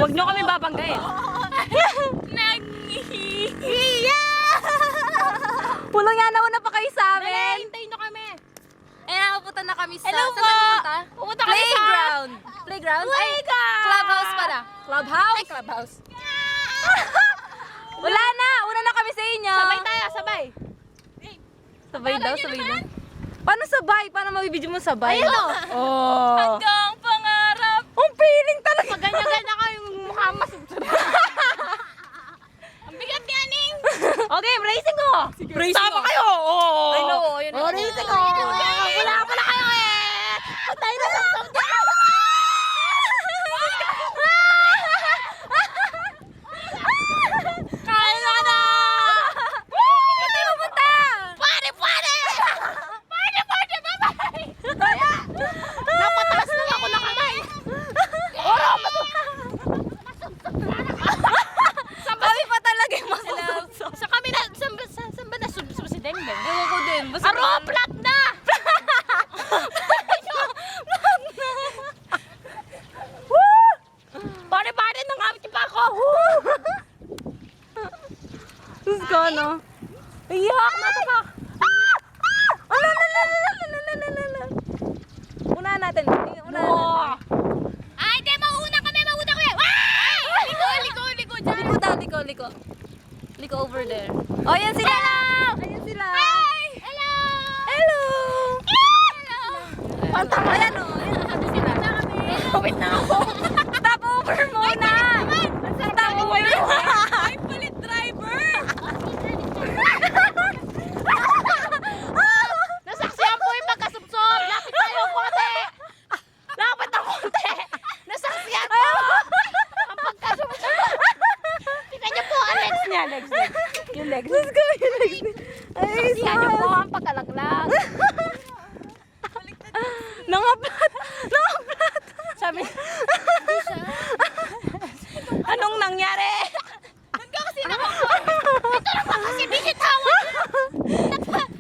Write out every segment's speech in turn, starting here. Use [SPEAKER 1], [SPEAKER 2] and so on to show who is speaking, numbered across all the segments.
[SPEAKER 1] Huwag nyo kami babanggain.
[SPEAKER 2] Nangihiya!
[SPEAKER 1] Walang nga nauna pa kayo sa amin.
[SPEAKER 2] Hintayin nyo kami.
[SPEAKER 1] Nakapunta na kami sa...
[SPEAKER 2] Hello
[SPEAKER 1] saan
[SPEAKER 2] po!
[SPEAKER 1] tayo
[SPEAKER 2] Pupunta kami sa...
[SPEAKER 1] Playground. Playground? Ay,
[SPEAKER 2] Playground!
[SPEAKER 1] clubhouse pala. Clubhouse?
[SPEAKER 2] Ay, clubhouse.
[SPEAKER 1] Wala na. Una na kami sa inyo.
[SPEAKER 2] Sabay tayo, sabay.
[SPEAKER 1] Sabay daw, sabay daw. Paano sabay? Paano mabibidyo mo sabay?
[SPEAKER 2] Ayun o.
[SPEAKER 1] Oh.
[SPEAKER 2] Hanggang pangarap.
[SPEAKER 1] Ang feeling talaga.
[SPEAKER 2] Pag ganyan-ganyan ka yung mukha masubsub. Ang bigat ni Aning.
[SPEAKER 1] Okay, racing ko.
[SPEAKER 2] Tama kayo. Oh.
[SPEAKER 1] I know, yun.
[SPEAKER 2] Oh, racing ko. Wala pala kayo eh. Patay na sa Kaya na ka na!
[SPEAKER 1] Ito yung pumunta.
[SPEAKER 2] Pare! Bye-bye! Napataas lang ako ng kamay.
[SPEAKER 1] Kami pa talaga yung masusubsob.
[SPEAKER 2] Sa kami na, saan ba nasubsob si Dengbeng?
[SPEAKER 1] Ewan ko din. Basta
[SPEAKER 2] Aro, flat na! Pare, nangamit pa ako!
[SPEAKER 1] Sus ka, no?
[SPEAKER 2] Iyak! Natapak!
[SPEAKER 1] Una natin. Una natin.
[SPEAKER 2] Ay, di! Mauna kami! Ay! Liko! Dyan!
[SPEAKER 1] Liko daw, liko. Liko over there. Oh, yan sila. Ayan sila.
[SPEAKER 2] Hi! Hello!
[SPEAKER 1] Hello.
[SPEAKER 2] Pantang
[SPEAKER 1] Ayan, oh.
[SPEAKER 2] Ano sila? Wait na ako.
[SPEAKER 1] Stop over muna. Stop over.
[SPEAKER 2] Ay, palit driver! Nasaksiyan po yung pagkasubsob! Lapit tayo konti! Nasaksiyan po! Ang pagkasubsob! Tingnan niyo po ang legs niya, Yung legs.
[SPEAKER 1] Sus ka, yung legs. Ay,
[SPEAKER 2] Nasaksiyan niyo po
[SPEAKER 1] sus.
[SPEAKER 2] ang pagkalaglag.
[SPEAKER 1] Nangaplat.
[SPEAKER 2] Sabi,
[SPEAKER 1] Anong nangyari?
[SPEAKER 2] kasi ito naman kasi binitawan!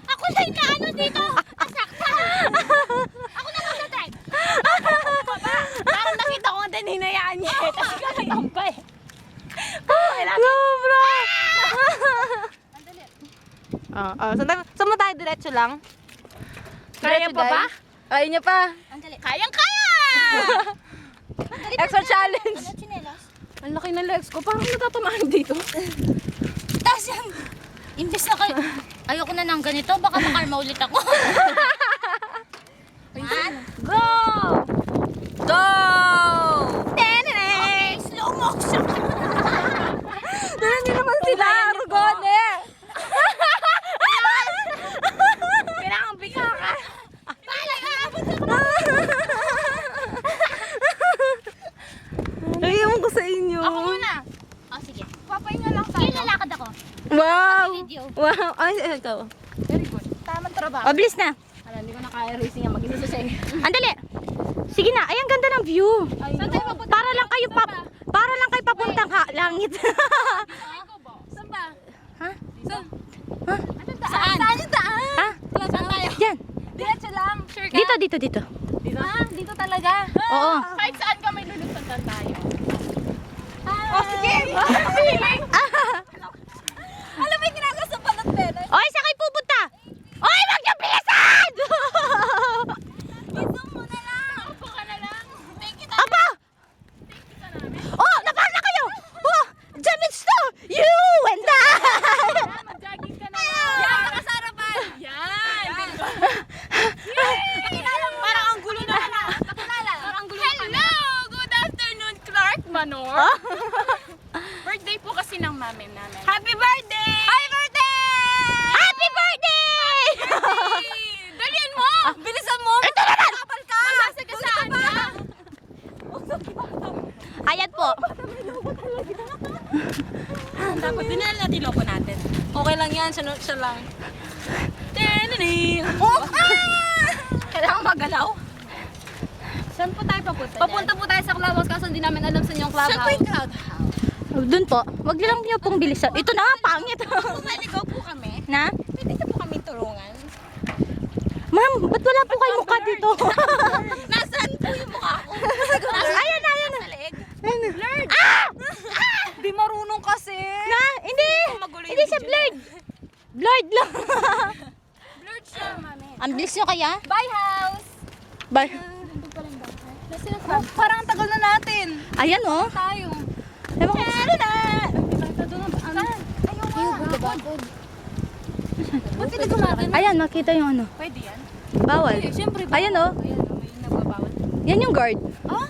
[SPEAKER 2] Ako na yung naano dito! Nasaktan! Ako na mag-drive!
[SPEAKER 1] Parang nakita ko din hinayaan niya.
[SPEAKER 2] Kasi ka natambay!
[SPEAKER 1] Sobra.
[SPEAKER 2] Andali.
[SPEAKER 1] Saan mo tayo? Diretso lang?
[SPEAKER 2] Kaya
[SPEAKER 1] Diretso,
[SPEAKER 2] pa ba?
[SPEAKER 1] guys? Kaya niya pa.
[SPEAKER 2] Andali. Kayang-kaya!
[SPEAKER 1] Extra challenge.
[SPEAKER 2] Ano chinelas?
[SPEAKER 1] Ang laki ng legs ko. Parang natatamaan dito.
[SPEAKER 2] Tapos yan, imbes na kayo, ayoko na ng ganito, baka makarma ulit ako. Man,
[SPEAKER 1] Go! Go!
[SPEAKER 2] okay, slow motion.
[SPEAKER 1] Tignan niyo naman sila, Arugone! Kailangan bigla ka. Ay, ewan ko sa inyo.
[SPEAKER 2] Ako muna. Oh, sige. Papahinga lang tayo. Sige, lalakad ako.
[SPEAKER 1] Wow!
[SPEAKER 2] Video.
[SPEAKER 1] Wow! Ay, ikaw.
[SPEAKER 2] Very good. Tamang trabaho.
[SPEAKER 1] Mabilis na.
[SPEAKER 2] Alam, hindi ko na kaya racing yan. Mag-isa sa seng.
[SPEAKER 1] Andali. Sige na. Ay, ang ganda ng view.
[SPEAKER 2] Saan tayo mapunta?
[SPEAKER 1] Para lang kayo papuntang langit.
[SPEAKER 2] Saan ba?
[SPEAKER 1] Ha?
[SPEAKER 2] Saan?
[SPEAKER 1] Ha?
[SPEAKER 2] Anong daan? Saan yung daan?
[SPEAKER 1] Ha?
[SPEAKER 2] Saan tayo?
[SPEAKER 1] Yan.
[SPEAKER 2] Diretso lang. Sure ka?
[SPEAKER 1] Dito.
[SPEAKER 2] Dito? Dito talaga?
[SPEAKER 1] Oo.
[SPEAKER 2] Kahit saan ka may lulusundan tayo. Oh, sige! Feeling! Alam mo yung ginagawa sa balot, Ben?
[SPEAKER 1] Oy, saan kayo pupunta? Oy, wag niyo bilisan!
[SPEAKER 2] Isum mo na lang! Upo ka na lang! Thank you,
[SPEAKER 1] Apa! Oh, napaan na kayo? Oh, damage to! You and I!
[SPEAKER 2] Mag-jogging ka na lang! Yan! Nakasarapan! Yan! Parang ang gulo naman na! Nakilala! Parang ang gulo naman. Hello! Good afternoon, Clark Manor! Birthday po kasi ng mami namin. Happy birthday! Happy birthday!
[SPEAKER 1] Happy birthday!
[SPEAKER 2] Dalian mo!
[SPEAKER 1] Bilisan mo!
[SPEAKER 2] Ito na lang!
[SPEAKER 1] Kapal ka!
[SPEAKER 2] Masasagasaan ka!
[SPEAKER 1] Ayan po.
[SPEAKER 2] Dapat din na natin loko natin.
[SPEAKER 1] Okay lang yan, siya lang.
[SPEAKER 2] Oh! Kailangan magalaw. Saan po tayo papunta?
[SPEAKER 1] Papunta po tayo sa clubhouse kaso hindi namin alam sa inyong clubhouse.
[SPEAKER 2] Saan po yung crowd house?
[SPEAKER 1] Doon po. Wag lang niyo pong bilisan. Ito na, pangit.
[SPEAKER 2] Kung maligaw po kami,
[SPEAKER 1] Na?
[SPEAKER 2] pwede na po kami tulungan.
[SPEAKER 1] Ma'am, ba't wala po kayo mukha dito?
[SPEAKER 2] Nasaan po yung mukha ko?
[SPEAKER 1] Ayan na, ayan na.
[SPEAKER 2] Sa leeg.
[SPEAKER 1] Ayan na.
[SPEAKER 2] Blurred.
[SPEAKER 1] Ah! Bye.
[SPEAKER 2] Parang ang tagal na natin.
[SPEAKER 1] Ayan oh.
[SPEAKER 2] Tayo.
[SPEAKER 1] Ewan ko.
[SPEAKER 2] Ba't pinag-umatin?
[SPEAKER 1] Ayan, makita yung ano.
[SPEAKER 2] Pwede yan?
[SPEAKER 1] Bawal.
[SPEAKER 2] Siyempre.
[SPEAKER 1] Ayan oh.
[SPEAKER 2] Ayan, may nagbabawal.
[SPEAKER 1] Yan yung guard.
[SPEAKER 2] Ah?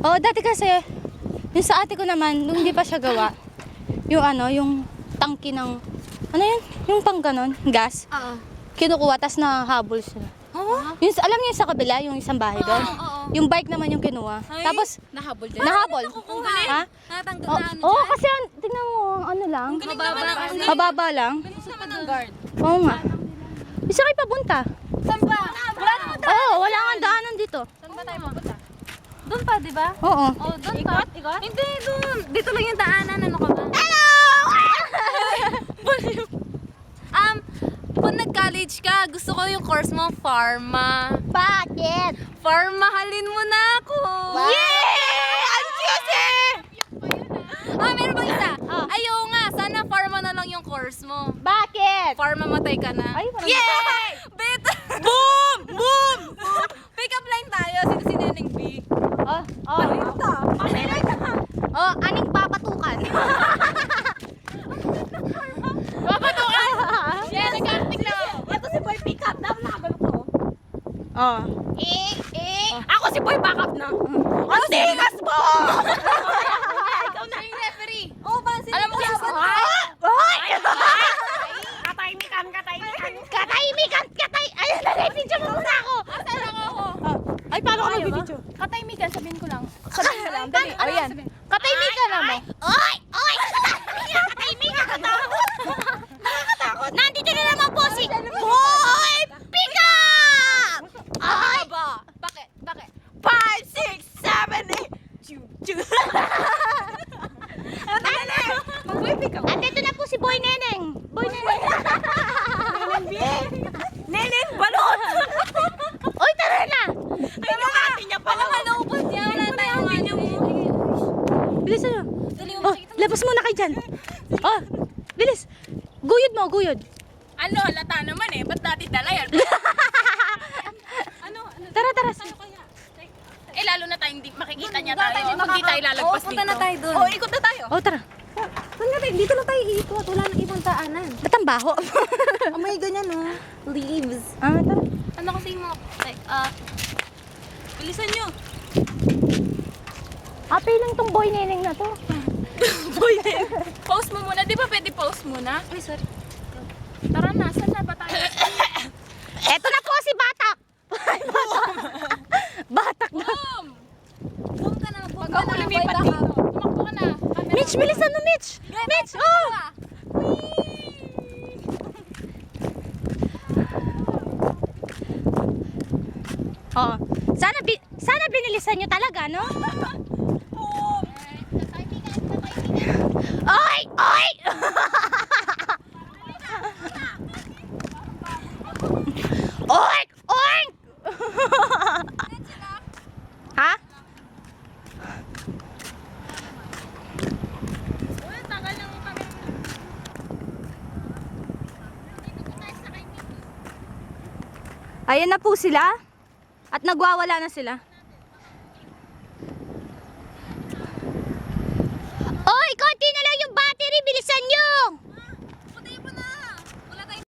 [SPEAKER 1] Oh, dati kasi, yung sa ate ko naman, nung hindi pa siya gawa, yung ano, yung tangki ng, ano yun? Yung pang ganon, gas.
[SPEAKER 2] Oo.
[SPEAKER 1] Kinukuha, tas nahabol sila.
[SPEAKER 2] Oo?
[SPEAKER 1] Yung, alam niyo yung sa kabila, yung isang bahay doon?
[SPEAKER 2] Oo.
[SPEAKER 1] Yung bike naman yung kinuha. Tapos,
[SPEAKER 2] Nahabol din.
[SPEAKER 1] nahabol. Ha?
[SPEAKER 2] Natanggal
[SPEAKER 1] Oh,
[SPEAKER 2] na ano
[SPEAKER 1] oh,
[SPEAKER 2] dyan.
[SPEAKER 1] kasi tignan mo, ano lang.
[SPEAKER 2] Mababa.
[SPEAKER 1] Mababa lang.
[SPEAKER 2] Bilis naman ang guard.
[SPEAKER 1] Oo nga. Isa kayo papunta.
[SPEAKER 2] Saan ba? Wala naman tayo.
[SPEAKER 1] Oo, wala nga daanan dito.
[SPEAKER 2] Saan ba tayo pupunta? Doon pa, di ba?
[SPEAKER 1] Oo.
[SPEAKER 2] Oh, doon pa. Ikot? Hindi, doon. Dito lang yung daanan. Ano ka ba?
[SPEAKER 1] Hello!
[SPEAKER 2] Kung nag-college ka, gusto ko yung course mo, pharma.
[SPEAKER 1] Bakit?
[SPEAKER 2] Mahalin mo na ako.
[SPEAKER 1] Yeah! Ang juicy!
[SPEAKER 2] Meron ba isa?
[SPEAKER 1] Oh.
[SPEAKER 2] Ayaw nga, sana pharma na lang yung course mo.
[SPEAKER 1] Bakit?
[SPEAKER 2] Pharma matay ka na.
[SPEAKER 1] Ay, parang-
[SPEAKER 2] Yay! Bet! Boom! Boom! Pick up line tayo. Sino si Neneng B?
[SPEAKER 1] Oh, oh. Oh, aning papatukan.
[SPEAKER 2] Papatukan! Yeah, nag-acting lang ako.
[SPEAKER 3] Ito si Boy Pickup. Dapat nakagano ko.
[SPEAKER 1] Oh.
[SPEAKER 3] Ako si Boy Backup na. Ang tigas mo!
[SPEAKER 2] Ikaw na yung referee.
[SPEAKER 3] Oh, ba?
[SPEAKER 2] Alam mo kaya
[SPEAKER 3] Hoy! Katahimikan, katahimikan.
[SPEAKER 1] Katahimikan! Ayun na, video mo muna ako.
[SPEAKER 2] Asan ako?
[SPEAKER 1] Ay, paano ka magbibidyo?
[SPEAKER 2] Katahimikan, sabihin ko lang. Sabihin ko lang. Dali.
[SPEAKER 1] Ano
[SPEAKER 2] Ayan.
[SPEAKER 1] sabihin?
[SPEAKER 2] Katahimikan na mo.
[SPEAKER 1] Oy! Oy! Katahimikan! Nakakatakot! Nandito na naman po si Boy Pickup! Ay!
[SPEAKER 2] Bakit? Bakit?
[SPEAKER 3] 5, 6, 7, 8. Choo, choo.
[SPEAKER 1] Boy Pickup. Andito na po si Boy Neneng. Boy Neneng.
[SPEAKER 3] Neneng, balot!
[SPEAKER 1] Oy, tara na!
[SPEAKER 3] Ay, nakati niya pala.
[SPEAKER 2] Naubos niya. Wala tayong ano.
[SPEAKER 1] Bilis na.
[SPEAKER 2] Dali mo
[SPEAKER 1] Oh,
[SPEAKER 2] makikita.
[SPEAKER 1] labas muna kayo dyan. Oh, bilis. Guyod mo, guyod.
[SPEAKER 2] Ano, halata naman eh. Ba't natin dala yan? Ano?
[SPEAKER 1] Tara, tara.
[SPEAKER 2] Eh, lalo na tayong makikita niya tayo. Hindi tayo lalagpas dito.
[SPEAKER 3] punta na tayo dun.
[SPEAKER 2] Oh, ikot na tayo.
[SPEAKER 1] Oh, tara.
[SPEAKER 3] Saan nga tayo? Dito na tayo iikot. Wala nang ibang daanan.
[SPEAKER 1] Ba't ang baho?
[SPEAKER 3] Oh, may ganyan, no? Leaves.
[SPEAKER 1] Ah, tara.
[SPEAKER 2] Ano kasi yung mga... bilisan nyo.
[SPEAKER 1] Happy lang tong Boy Neneng na to.
[SPEAKER 2] Post mo muna. Di ba pwede post muna?
[SPEAKER 3] Ay, sorry.
[SPEAKER 2] Tara na. Saan na ba tayo?
[SPEAKER 1] Eto na po si Batak. Batak na.
[SPEAKER 2] Boom!
[SPEAKER 3] Boom ka na.
[SPEAKER 2] Huwag ako lumipat dito. Tumakbo ka na.
[SPEAKER 1] Mitch, bilisan mo, Mitch. Mitch, oh. Oh, sana binilisan nyo talaga, no? Oy! Oy! Oy! Oy! Ha? Ayan na po sila. At nagwawala na sila. Oy, konti na lang yung battery. Bilisan nyo!